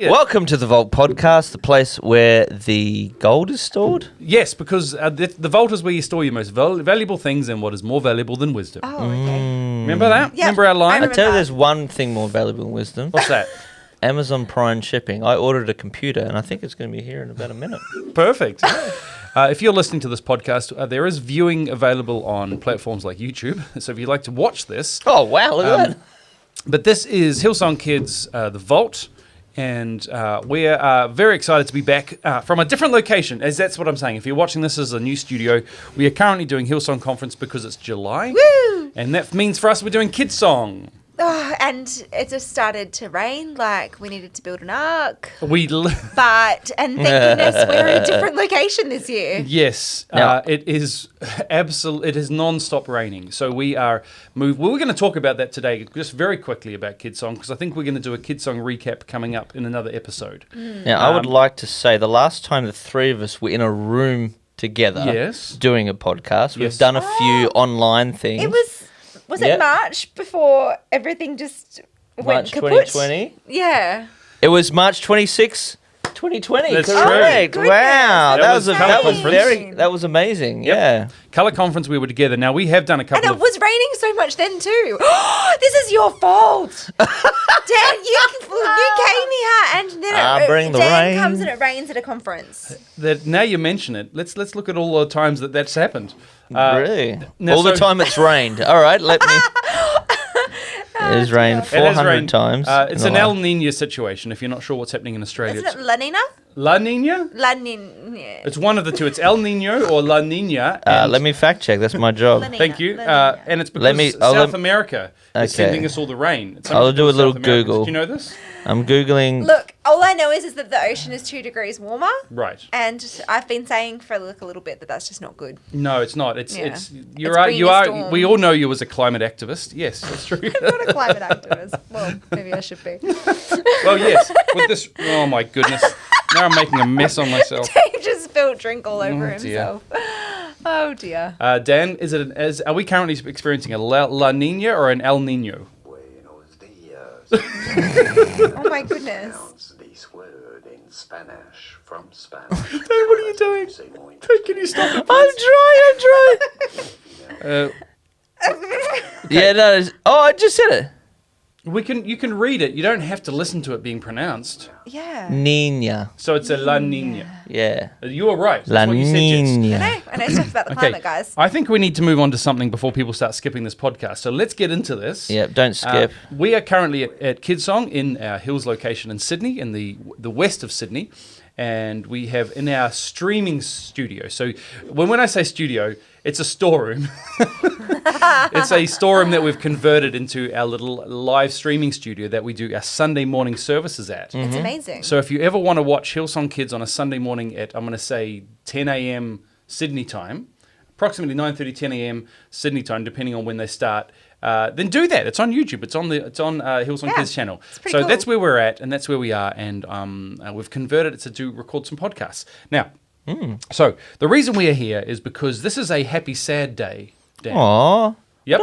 Yeah. Welcome to the Vault podcast, the place where the gold is stored. Yes, because the vault is where you store your most valuable things and what is more valuable than wisdom. Oh, okay. Remember that? Yeah, remember our line? I tell you, there's one thing more valuable than wisdom. What's that? Amazon Prime shipping. I ordered a computer, and I think it's going to be here in about a minute. Perfect. If you're listening to this podcast, there is viewing available on platforms like YouTube. So if you'd like to watch this. Oh, wow, look at that. But this is Hillsong Kids, The Vault. And we're very excited to be back from a different location, as that's what I'm saying. If you're watching this as a new studio, we are currently doing Hillsong Conference because it's July. Woo! And that means for us we're doing Kids Song. Oh, and it just started to rain, like we needed to build an ark. And thank goodness we're in a different location this year. Yes, it is it is non-stop raining. So we are we're going to talk about that today, just very quickly about Kids Song, because I think we're going to do a Kids Song recap coming up in another episode. Now, I would like to say the last time the three of us were in a room together doing a podcast, we've done a few online things. It was it March before everything just went kaput? March 2020? Yeah. It was March 26, 2020. That's correct. true. Wow, That that was amazing. Yep. Yeah. Colour Conference, we were together. Now, we have done a couple And it was raining so much then too. This is your fault. Dan, you came here and then bring the Dan rain. comes and it rains at a conference. Now you mention it, let's look at all the times that's happened. Really? All the time it's rained. All right, let me... It has rained 400 times. It's an El Nino situation, if you're not sure what's happening in Australia. Isn't it La Nina? La Nina? La Nina. It's one of the two. It's El Nino or La Nina. Let me fact check. That's my job. Thank you. La Nina. And it's because South America is sending us all the rain. I'll do a little Google. Do you know this? I'm Googling. Look, all I know is that the ocean is 2 degrees warmer. Right. And I've been saying for a little bit that that's just not good. No, it's not. It's you It's are. bringing a storm. We all know you as a climate activist. Yes, that's true. I'm not a climate activist. Well, maybe I should be. Well, yes. With this, oh my goodness. Now I'm making a mess on myself. Dave just spilled drink all over dear. himself. Oh dear. Dan, are we currently experiencing a La Nina or an El Nino? Oh my goodness. This word in Spanish from Spanish. Dave, what are you doing? Dave, can you stop it? I'm trying. Yeah, no. I just said it. You can read it. You don't have to listen to it being pronounced. Yeah. Nina. So it's a La Nina. Yeah. You were right. That's La what you said, Jess. Nina. I know stuff about the climate, guys. I think we need to move on to something before people start skipping this podcast. So let's get into this. Yep, don't skip. We are currently at Kids Song in our Hills location in Sydney, in the west of Sydney. And we have in our streaming studio. So when I say studio, it's a storeroom. It's a storeroom that we've converted into our little live streaming studio that we do our Sunday morning services at. It's amazing. So if you ever want to watch Hillsong Kids on a Sunday morning at, I'm going to say 10 a.m. Sydney time, approximately 9:30, 10 a.m. Sydney time, depending on when they start, then do that. It's on YouTube. It's on Hillsong Kids channel. It's So cool. that's where we're at, and that's where we are, and we've converted it to record some podcasts. Now, so the reason we are here is because this is a happy, sad day, Dan. Aw. Yep.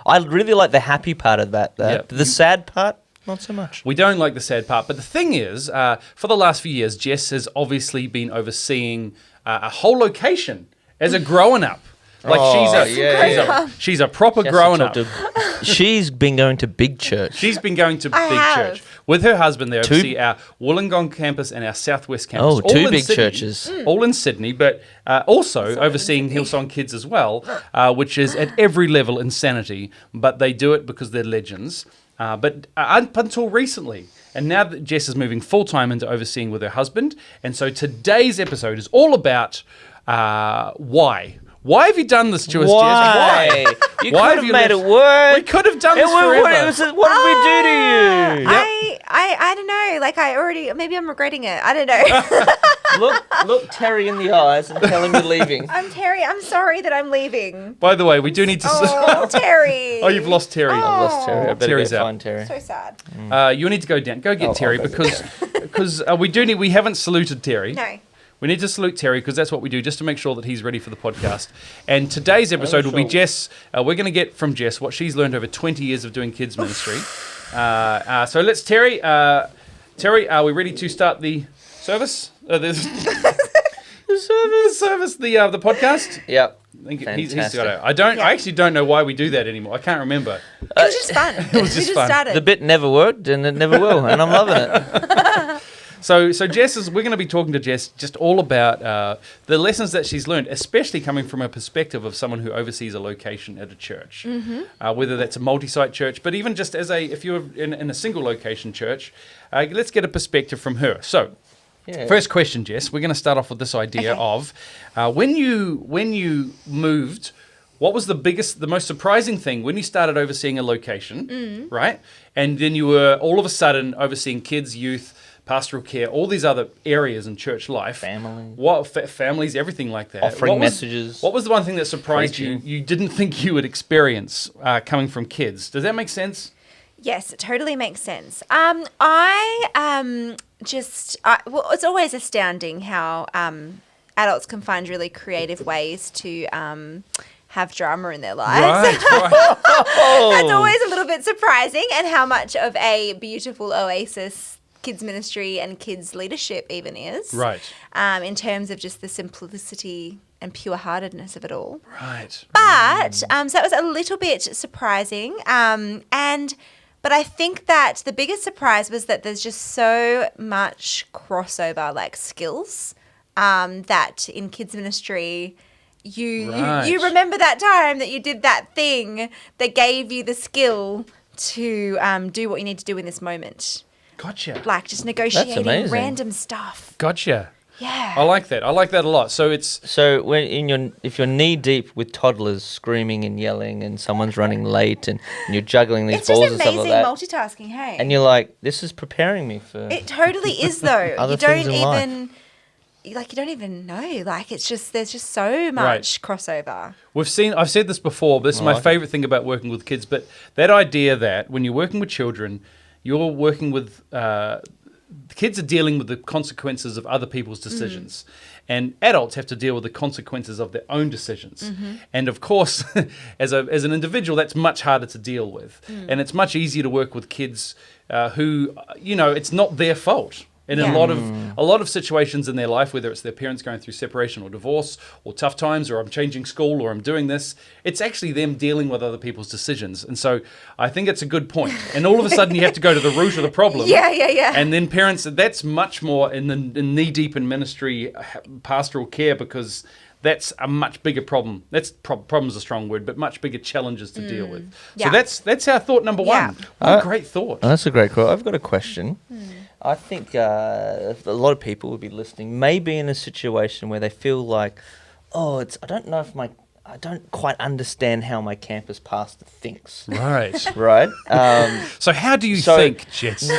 I really like the happy part of that. Yep. The sad part, not so much. We don't like the sad part, but the thing is, for the last few years, Jess has obviously been overseeing a whole location as a grown-up. Like she's a proper grown-up. She's been going to big church. She's been going to big church with her husband. They oversee our Wollongong campus and our Southwest campus. Oh, two in big Sydney, churches. all in Sydney, but also overseeing Hillsong Kids as well, which is at every level insanity. But they do it because they're legends. But up until recently, and now that Jess is moving full-time into overseeing with her husband, and so today's episode is all about why. Why have you done this to us, Jess? Why? You could have made it work. We could have done this forever. What did we do to you? I don't know. Like maybe I'm regretting it. I don't know. Look Terry in the eyes and tell him you're leaving. I'm Terry. I'm sorry that I'm leaving. By the way, we do need to... Oh, Terry. Oh, you've lost Terry. I've lost Terry. I better Terry's go out. find Terry. So sad. You need to go down. Go get Terry because we haven't saluted Terry. No. We need to salute Terry because that's what we do, just to make sure that he's ready for the podcast. And today's episode will be Jess. We're going to get from Jess what she's learned over 20 years of doing kids ministry. So let's, Terry, Terry, are we ready to start the service? The podcast? Yep. He's got it. I actually don't know why we do that anymore. I can't remember. It was just fun. It was just fun. Started. The bit never worked and it never will, and I'm loving it. So Jess we're going to be talking to Jess just all about the lessons that she's learned, especially coming from a perspective of someone who oversees a location at a church, whether that's a multi-site church, but even just if you're in a single location church, let's get a perspective from her. So, first question, Jess, we're going to start off with this idea of when you moved. What was the most surprising thing when you started overseeing a location, right? And then you were all of a sudden overseeing kids, youth, pastoral care, all these other areas in church life. Families, everything like that. Offering messages. What was the one thing that surprised you didn't think you would experience coming from kids? Does that make sense? Yes, it totally makes sense. It's always astounding how adults can find really creative ways to have drama in their lives. Right. That's always a little bit surprising, and how much of a beautiful oasis kids ministry and kids leadership even is. Right. In terms of just the simplicity and pure-heartedness of it all. Right. But, so it was a little bit surprising. But I think that the biggest surprise was that there's just so much crossover, like skills, that in kids ministry, you remember that time that you did that thing that gave you the skill to do what you need to do in this moment. Gotcha. Like just negotiating random stuff. Gotcha. Yeah. I like that. I like that a lot. So if you're knee deep with toddlers screaming and yelling and someone's running late and you're juggling these balls and stuff like that. It's just amazing multitasking, hey. And you're like, this is preparing me for It totally is though. other things in life. You don't even know. Like there's just so much crossover. I've said this before, but this is my favorite thing about working with kids, but that idea that when you're working with children, you're working with kids are dealing with the consequences of other people's decisions. And adults have to deal with the consequences of their own decisions. And of course, as an individual, that's much harder to deal with. And it's much easier to work with kids who, it's not their fault. And in a lot of situations in their life, whether it's their parents going through separation or divorce or tough times, or I'm changing school or I'm doing this, it's actually them dealing with other people's decisions. And so I think it's a good point. And all of a sudden you have to go to the root of the problem. Yeah. And then parents, that's much more in knee deep in ministry, pastoral care, because that's a much bigger problem. Problem's a strong word, but much bigger challenges to deal with. Yeah. So that's our thought number one. What a great thought. That's a great quote. I've got a question. I think a lot of people would be listening, maybe in a situation where they feel like, I don't quite understand how my campus pastor thinks. Right. Right? So how do you think, Jess?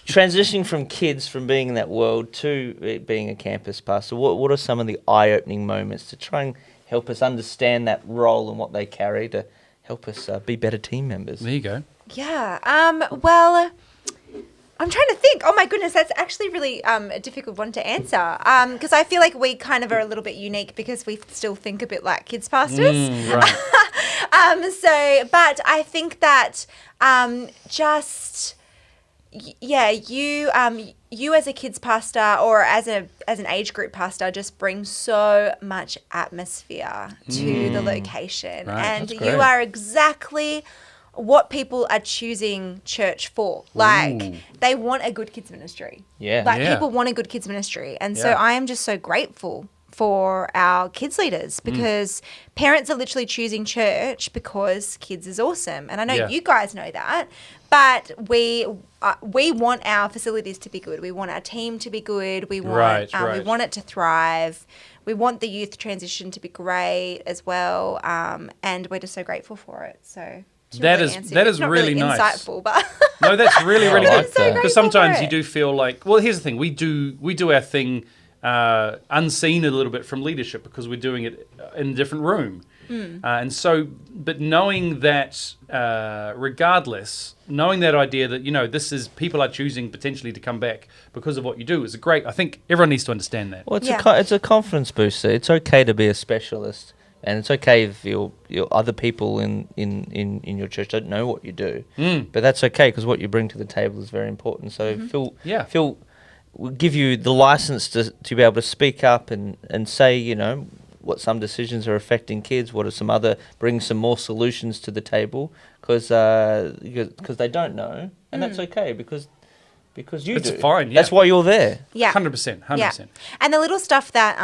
Transitioning from kids, from being in that world to being a campus pastor, what are some of the eye-opening moments to try and help us understand that role and what they carry to help us be better team members? There you go. Yeah. Well, I'm trying to think. Oh my goodness, that's actually really a difficult one to answer. Because I feel like we kind of are a little bit unique because we still think a bit like kids pastors. Right. But I think that you as a kids pastor or as an age group pastor just bring so much atmosphere to the location, right. and That's great. you are exactly what people are choosing church for. Like, they want a good kids ministry. Yeah. Like, people want a good kids ministry. And so I am just so grateful for our kids leaders, because parents are literally choosing church because kids is awesome. And I know you guys know that, but we want our facilities to be good. We want our team to be good. We want we want it to thrive. We want the youth transition to be great as well. And we're just so grateful for it. So that is really nice. Insightful, but no, that's really really good. So Because sometimes you do feel like, well, here's the thing: we do our thing unseen a little bit from leadership because we're doing it in a different room, and so. But knowing that, regardless, knowing that idea that this is people are choosing potentially to come back because of what you do is a great. I think everyone needs to understand that. Well, it's a confidence booster. It's okay to be a specialist And it's okay if your other people in your church don't know what you do, but that's okay because what you bring to the table is very important. So Phil will give you the license to be able to speak up and say, you know, what some decisions are affecting kids, what are some other, bring some more solutions to the table because they don't know, and that's okay because you do. It's fine. Yeah. That's why you're there. Yeah. 100%. 100%. Yeah. And the little stuff that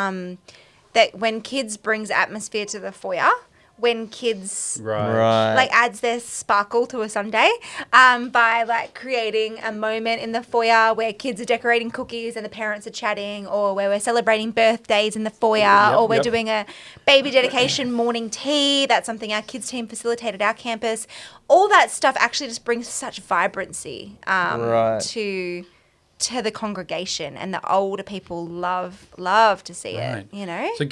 that when kids brings atmosphere to the foyer, when kids Right. like adds their sparkle to a Sunday by like creating a moment in the foyer where kids are decorating cookies and the parents are chatting, or where we're celebrating birthdays in the foyer, or we're doing a baby dedication morning tea. That's something our kids team facilitated at our campus. All that stuff actually just brings such vibrancy to the congregation, and the older people love to see it, you know? So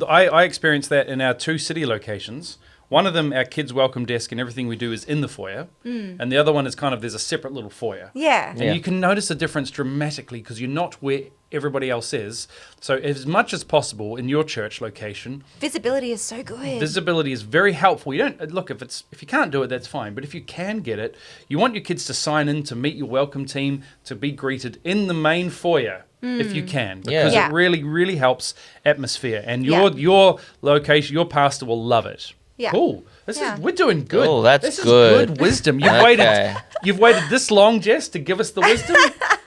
I experienced that in our 2 city locations. One of them, our kids' welcome desk and everything we do is in the foyer. And the other one is there's a separate little foyer. Yeah. And you can notice the difference dramatically because you're not where everybody else is. So as much as possible in your church location, visibility is so good. Visibility is very helpful. You don't look if you can't do it, that's fine. But if you can get it, you want your kids to sign in to meet your welcome team, to be greeted in the main foyer. If you can, because it really, really helps atmosphere. And your location, your pastor will love it. Yeah. Cool. We're doing good. Oh, that's this good. Is good wisdom. Okay. You've waited this long, Jess, to give us the wisdom.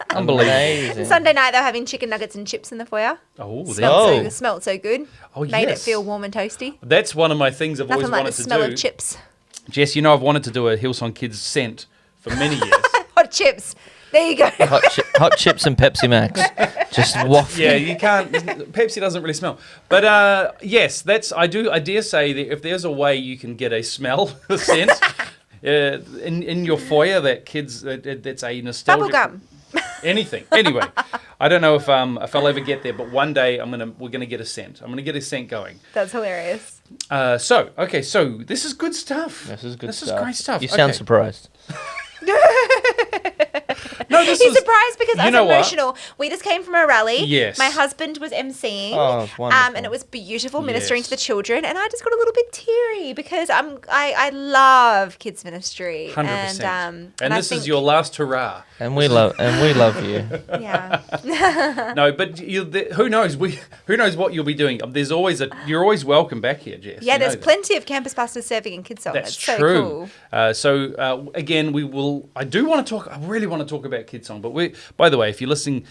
Unbelievable. Amazing. Sunday night they were having chicken nuggets and chips in the foyer. Oh, Smelled so good. Oh, Made it feel warm and toasty. That's one of my things I've Nothing always like wanted the to smell do. of chips. Jess, you know I've wanted to do a Hillsong Kids scent for many years. Hot chips. There you go. Hot chips and Pepsi Max. Just wafting. Yeah, you can't. Pepsi doesn't really smell. But yes, I dare say that if there's a way you can get a smell, a scent, in your foyer that's a nostalgic. Bubblegum. Anything. Anyway, I don't know if I'll ever get there, but one day we're gonna get a scent. I'm gonna get a scent going. That's hilarious. So this is good stuff. This is This is great stuff. You sound surprised. No, He's surprised because I was know what? emotional. We just came from a rally. Yes. My husband was emceeing. Oh, it's wonderful. And it was beautiful ministering Yes. to the children, and I just got a little bit teary because I love kids ministry. 100%. And I this is think- your last hurrah. And we love you. Yeah. No, but who knows? Who knows what you'll be doing? You're always welcome back here, Jess. Yeah, You know there's that. plenty of campus pastors serving in Kids Zone. That's It's so true. cool. Again, we will. I really want to talk about Kids Song, but by the way, if you're listening,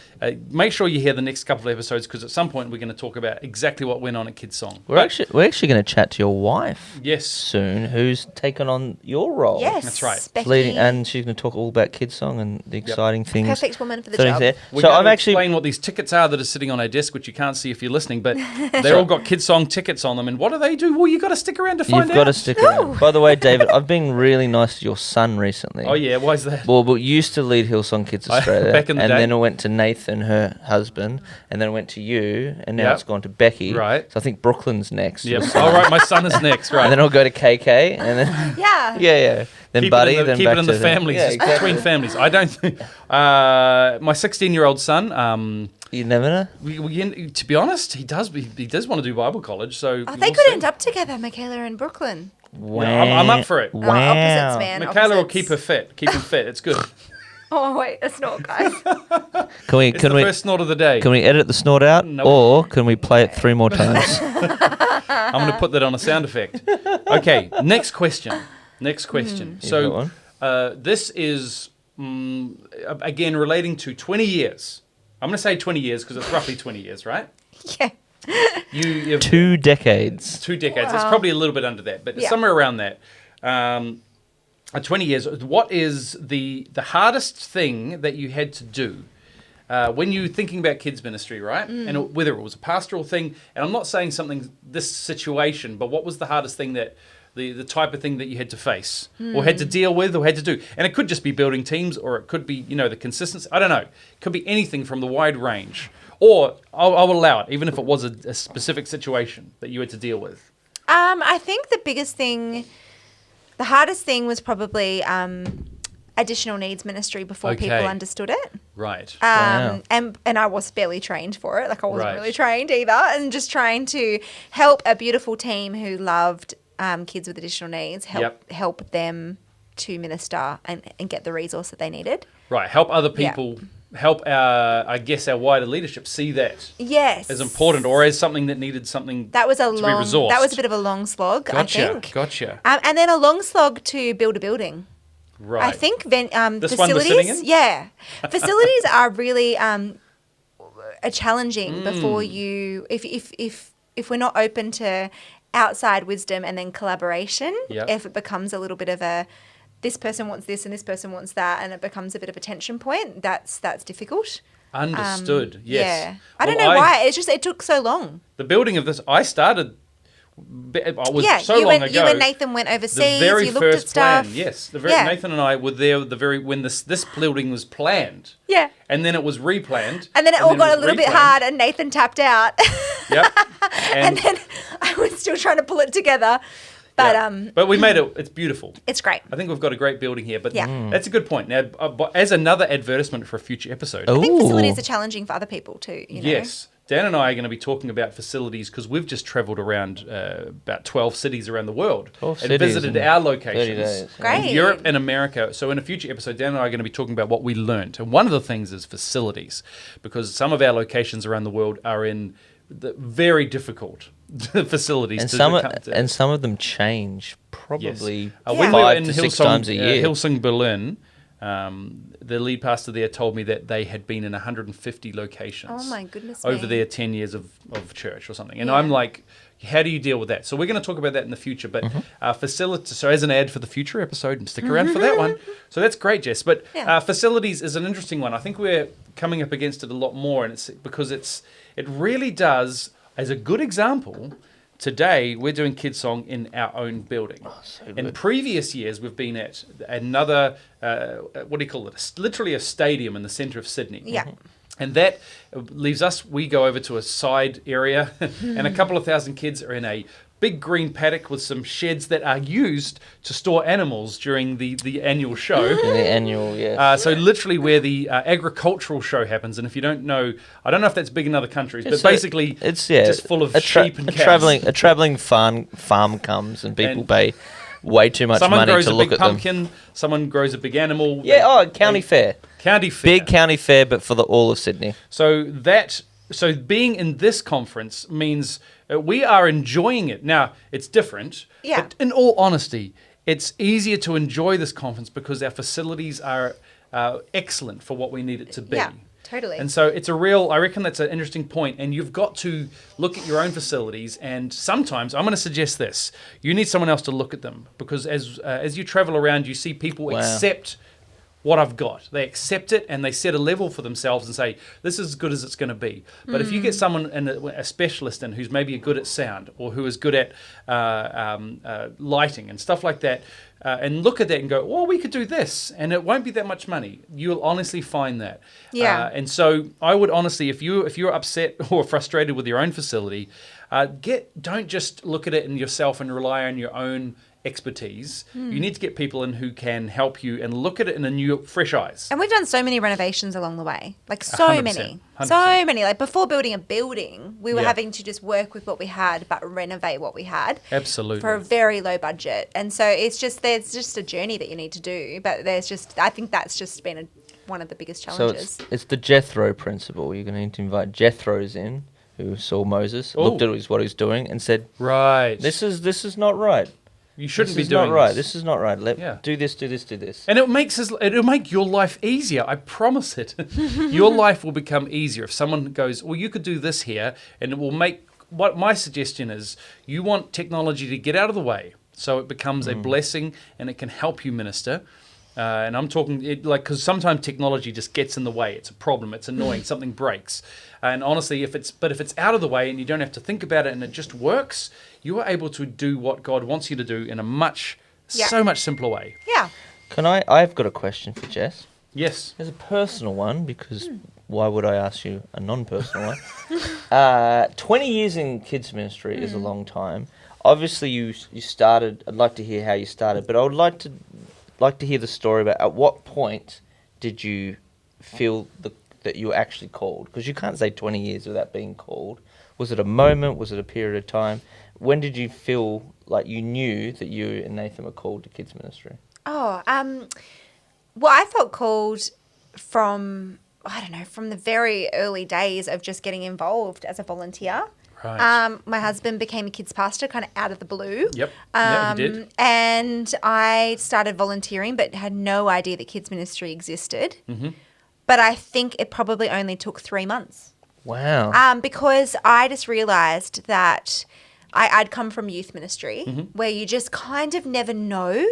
make sure you hear the next couple of episodes because at some point we're going to talk about exactly what went on at Kids Song. We're actually going to chat to your wife Yes. soon, who's taken on your role. Yes. That's right. Becky, And she's going to talk all about Kids Song and the exciting things. perfect woman for the things job. there. We're So going I'm to actually explain what these tickets are that are sitting on our desk, which you can't see if you're listening, but they're all got Kids Song tickets on them. And what do they do? Well, you got to stick around to find out. You've got to stick around. By the way, David, I've been really nice to your son recently. Oh yeah, why is that? Well, but you used to lead Hillsong Kids Australia, back in the and day. then it went to Nathan, her husband, and then it went to you, and now Yep. it's gone to Becky. Right. So I think Brooklyn's next. Yep. your son. All right, my son is next. Right. And then I'll go to KK, and then Yeah. yeah. Then Keep Buddy, it in the, then keep back it in the to families, Yeah, just exactly. between families. I don't think my 16-year-old son. You never know. To be honest, he does want to do Bible college. So Oh, they we'll could see. end up together, Michaela and Brooklyn. Wow. I'm up for it. Wow. Opposites, man. Michaela will opposites. keep him fit. It's good. Oh, wait, a snort, guys. Can It's the first snort of the day. Can we edit the snort out, Nope. or can we play it 3 more times? I'm going to put that on a sound effect. Okay, next question. You got So one? this is, again, relating to 20 years. I'm going to say 20 years because it's roughly 20 years, right? Yeah. You've 2 decades. 2 decades. Wow. It's probably a little bit under that, but Yeah. somewhere around that. 20 years. What is the hardest thing that you had to do when you were thinking about kids ministry, right? And whether it was a pastoral thing, and I'm not saying this situation, but what was the hardest thing that the type of thing that you had to face or had to deal with or had to do? And it could just be building teams, or it could be, the consistency. I don't know. It could be anything from the wide range. Or I'll allow it, even if it was a specific situation that you had to deal with. I think the hardest thing was probably additional needs ministry before people Okay. understood it. Right. Wow. And I was barely trained for it. Like I wasn't Right. really trained either. And just trying to help a beautiful team who loved kids with additional needs, help them to minister and get the resource that they needed. Right. Help other people, help our wider leadership see that Yes. as important or as something that needed something That was to be resourced. that was a bit of a long slog, I think. Gotcha. And then a long slog to build a building. Right. I think This facilities, one we're sitting in? yeah, facilities are really challenging before you. If we're not open to outside wisdom and then collaboration, if it becomes a little bit of a this person wants this and this person wants that, and it becomes a bit of a tension point, that's difficult. Understood. Yes. Yeah. I don't know why. It's just it took so long. The building of this, I started. It was so you long ago. You and Nathan went overseas. The very you looked first at stuff. plan, yes. Nathan and I were there when this building was planned. Yeah. And then it was replaned. And then it all got a little bit hard, and Nathan tapped out. Yep. And then I was still trying to pull it together. But but we made it. It's beautiful. It's great. I think we've got a great building here. But Yeah. that's a good point. Now, as another advertisement for a future episode. I think facilities are challenging for other people too. You know? Yes. Dan and I are going to be talking about facilities because we've just travelled around about 12 cities around the world and visited our locations Great. in Europe and America. So in a future episode, Dan and I are going to be talking about what we learnt. And one of the things is facilities, because some of our locations around the world are in the very difficult facilities. And some of them change probably when we were in 5 to 6 times a year. Hillsong Berlin, the lead pastor there told me that they had been in 150 locations. Oh my goodness over their 10 years of church or something. And I'm like, how do you deal with that? So we're going to talk about that in the future. But facilities, so as an ad for the future episode, and stick around for that one. So that's great, Jess. But facilities is an interesting one. I think we're coming up against it a lot more, and it's because it really does, as a good example. Today, we're doing Kidsong in our own building. Oh, so in good. previous years, we've been at another, what do you call it? Literally a stadium in the centre of Sydney. Yeah. And that leaves us, we go over to a side area, and a couple of thousand kids are in a big green paddock with some sheds that are used to store animals during the annual show. The annual, yes. So literally where the agricultural show happens, and if you don't know, I don't know if that's big in other countries, but basically it's just full of sheep and cows. A travelling farm comes and people pay way too much money to look at them. Someone grows a big pumpkin, someone grows a big animal. Yeah, county fair. County fair. Big county fair, but for all of Sydney. So being in this conference means we are enjoying it. Now, it's different. Yeah. But in all honesty, it's easier to enjoy this conference because our facilities are excellent for what we need it to be. Yeah, totally. And so it's I reckon that's an interesting point. And you've got to look at your own facilities. And sometimes, I'm going to suggest this, you need someone else to look at them. Because as you travel around, you see people accept what I've got. They accept it and they set a level for themselves and say, this is as good as it's going to be. But if you get someone, a specialist who's maybe good at sound or who is good at lighting and stuff like that, and look at that and go, well, we could do this and it won't be that much money. You'll honestly find that. Yeah. And so I would honestly, if you're upset or frustrated with your own facility, don't just look at it in yourself and rely on your own expertise. You need to get people in who can help you and look at it in a new, fresh eyes. And we've done so many renovations along the way, like so 100%, many. 100%. So many. Like before building a building, we were having to just work with what we had, but renovate what we had. Absolutely. For a very low budget. And so there's just a journey that you need to do. But I think that's just been one of the biggest challenges. So it's the Jethro principle. You're going to need to invite Jethros in, who saw Moses, looked at what he was doing, and said, right, this is not right. You shouldn't this be doing not right. this. This is not right. Do this, do this, do this. And it'll make your life easier. I promise it. Your life will become easier if someone goes, well, you could do this here, and it will make. What my suggestion is, you want technology to get out of the way, so it becomes a blessing and it can help you minister. And I'm talking because sometimes technology just gets in the way. It's a problem. It's annoying. Something breaks. And honestly, if it's out of the way and you don't have to think about it and it just works, you are able to do what God wants you to do in a so much simpler way. Yeah. I've got a question for Jess. Yes. There's a personal one, because why would I ask you a non-personal one? 20 years in kids ministry is a long time. Obviously, you started. I'd like to hear how you started, but I would like like to hear the story about at what point did you feel that you were actually called? Because you can't say 20 years without being called. Was it a moment? Was it a period of time? When did you feel like you knew that you and Nathan were called to kids ministry? Well, I felt called from the very early days of just getting involved as a volunteer. Right. My husband became a kids pastor kind of out of the blue. Yep. Yeah, he did. And I started volunteering but had no idea that kids ministry existed. Mm-hmm. But I think it probably only took 3 months. Wow. Because I just realised that I'd come from youth ministry where you just kind of never know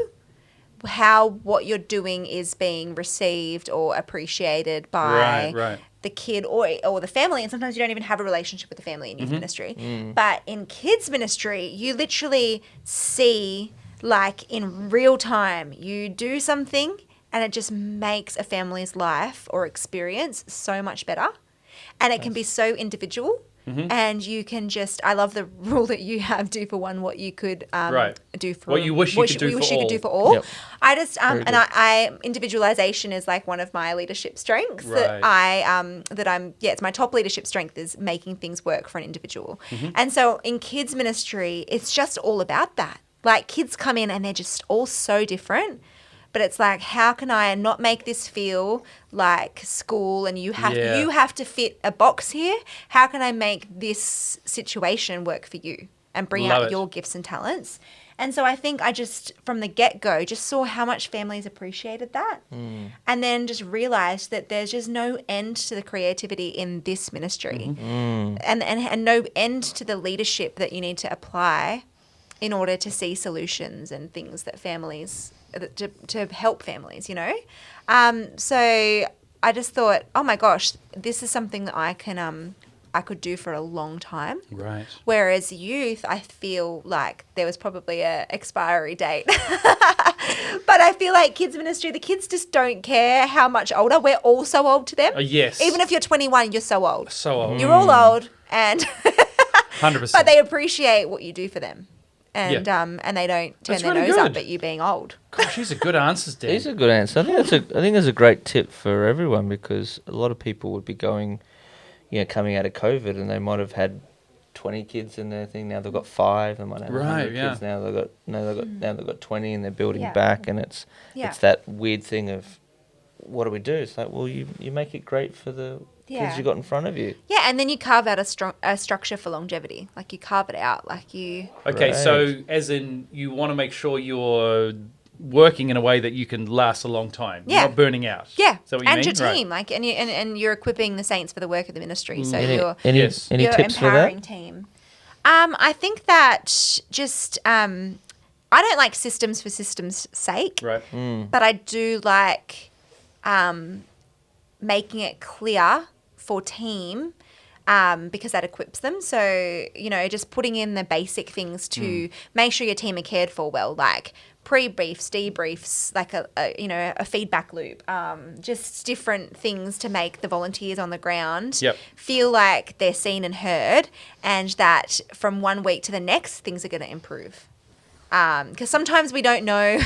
how what you're doing is being received or appreciated by the kid or the family. And sometimes you don't even have a relationship with the family in youth ministry. But in kids ministry, you literally see, like, in real time, you do something and it just makes a family's life or experience so much better. And it can be so individual. And you can just, I love the rule that you have, do for one what you could do for what you wish you could do for all. Yep. I just, I individualization is like one of my leadership strengths it's my top leadership strength is making things work for an individual. And so in kids ministry, it's just all about that. Like, kids come in and they're just all so different. But it's like, how can I not make this feel like school and you have to fit a box here? How can I make this situation work for you and bring out your gifts and talents? And so I think I just, from the get-go, just saw how much families appreciated that. And then just realised that there's just no end to the creativity in this ministry. And no end to the leadership that you need to apply in order to see solutions and things that families... To help families, you know. So I just thought, oh my gosh, this is something that I could do for a long time. Right. Whereas youth, I feel like there was probably a expiry date. But I feel like kids ministry, the kids just don't care how much older. We're all so old to them. Yes. Even if you're 21, you're so old. So old. You're all old, and 100%. But they appreciate what you do for them. And they don't turn their nose up at you being old. Gosh, these are good answers, Dan. These are good answers. I think that's a great tip for everyone, because a lot of people would be going, coming out of COVID, and they might have had 20 kids in their thing. Now they've got 5. They might have 100 kids. Now they've got 20, and they're building back. And it's that weird thing of, what do we do? It's like, well, you make it great for the kids you got in front of you. Yeah, and then you carve out a structure for longevity. Like, you carve it out. Like, you... Okay, so as in you want to make sure you're working in a way that you can last a long time. Yeah. You're not burning out. Yeah. Is that what you mean? And your team. Like, and you're equipping the saints for the work of the ministry. So Any you're tips for empowering that? team. I think that just... I don't like systems for systems' sake. Right. But I do like making it clear for team, because that equips them. So, just putting in the basic things to make sure your team are cared for well, like pre-briefs, debriefs, like a feedback loop, just different things to make the volunteers on the ground feel like they're seen and heard, and that from one week to the next, things are going to improve. Because sometimes we don't know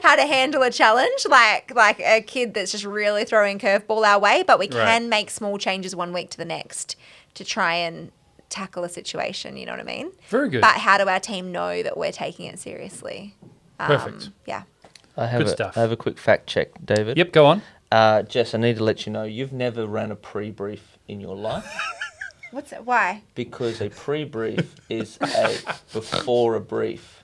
how to handle a challenge, like a kid that's just really throwing curveball our way, but we can make small changes one week to the next to try and tackle a situation, you know what I mean? Very good. But how do our team know that we're taking it seriously? Perfect. Yeah. I have a quick fact check, David. Yep, go on. Jess, I need to let you know, you've never ran a pre-brief in your life. What's it? Why? Because a pre-brief is before a brief.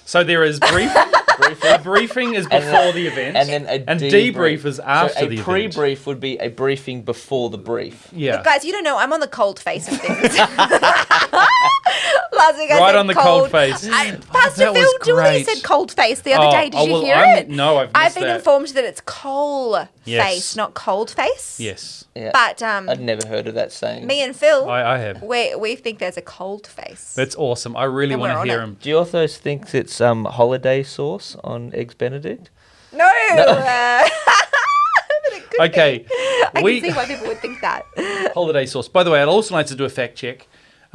So there is a briefing is before the event, and then a debrief is after the event. A pre-brief would be a briefing before the brief. Yeah. Look, guys, you don't know. I'm on the cold face of things. Last week right on the cold face. Pastor Phil Dooley said cold face the other day. Did you hear it? No, I've been informed that it's coal face, not cold face. Yes. Yeah. But I'd never heard of that saying. Me and Phil, I have. We think there's a cold face. That's awesome. I really want to hear him. Do you also think it's holiday sauce on Eggs Benedict? No. Okay. I can see why people would think that. Holiday sauce. By the way, I'd also like to do a fact check.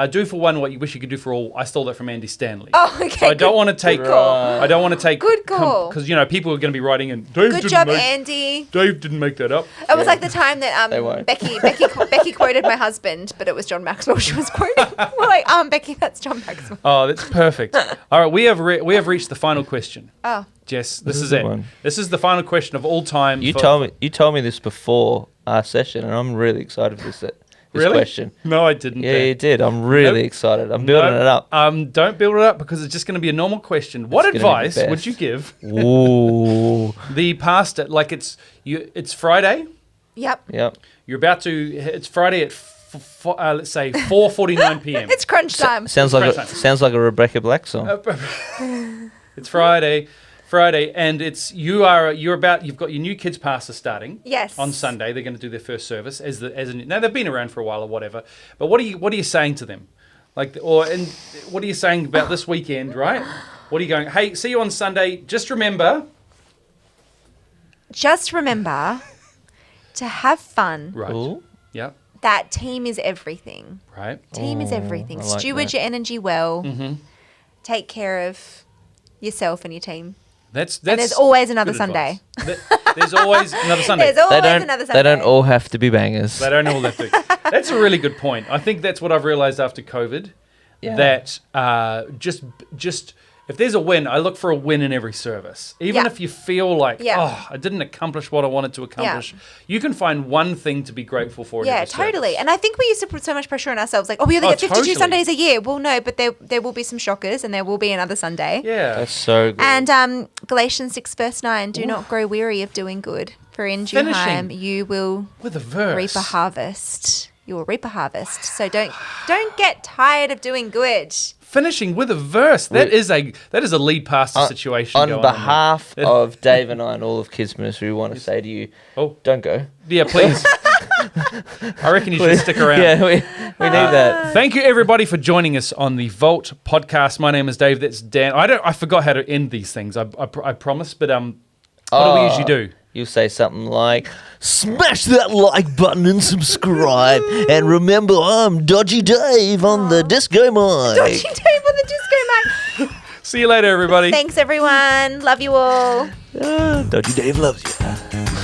do for one what you wish you could do for all. I stole that from Andy Stanley. Oh, okay. So I don't want to take. I don't want to take. Good call. Because people are going to be writing in. Good job, Andy. Dave didn't make that up. It was like the time that They won't. Becky quoted my husband, but it was John Maxwell she was quoting. We're like, Becky, that's John Maxwell. Oh, that's perfect. All right, we have reached the final question. Oh. Jess, this is the it. one. This is the final question of all time. You told me this before our session, and I'm really excited for this Really? question. No, I didn't. Yeah, you did. I'm really Nope. excited. I'm building it up. Don't build it up because it's just going to be a normal question. What It's gonna be advice the would best. you give Ooh. the pastor? Like it's Friday. Yep. Yep. You're about to. It's Friday at let's say 4:49 p.m. It's crunch time. Sounds like a Rebecca Black song. It's Friday, and you've got your new kids pastor starting. Yes. On Sunday, they're going to do their first service now they've been around for a while or whatever. But what are you saying to them? And what are you saying about this weekend, right? What are you going? Hey, see you on Sunday. Just remember to have fun. Right. Ooh. Yeah. That team is everything. Right. Team is everything. I like Steward that. your energy well. Mm-hmm. Take care of yourself and your team. That's And there's always another good Sunday. advice. There's always another Sunday. There's always another Sunday. They don't all have to be bangers. They don't all have to. That's a really good point. I think that's what I've realized after COVID. Yeah. That just if there's a win, I look for a win in every service. Even Yeah. if you feel like, Yeah. I didn't accomplish what I wanted to accomplish, you can find one thing to be grateful for. In Yeah, every totally. service. And I think we used to put so much pressure on ourselves, like, we only get 52 totally. Sundays a year. Well, no, but there will be some shockers, and there will be another Sunday. Yeah. That's so good. And Galatians 6 verse 9, do not grow weary of doing good, for in due Finishing. time you will With a verse. reap a harvest. You will reap a harvest. So don't get tired of doing good. Finishing with a verse. That is a lead pastor situation. On going behalf there. of Dave and I and all of Kids Ministry, we want to say to you, don't go. Yeah, please. I reckon you should stick around. Yeah, we need that. Thank you, everybody, for joining us on the Vault podcast. My name is Dave. That's Dan. I forgot how to end these things. I promise. But what do we usually do? You'll say something like, smash that like button and subscribe. And remember, I'm Dodgy Dave on the Disco Mic. Dodgy Dave on the disco mic. See you later, everybody. Thanks, everyone. Love you all. Dodgy Dave loves you.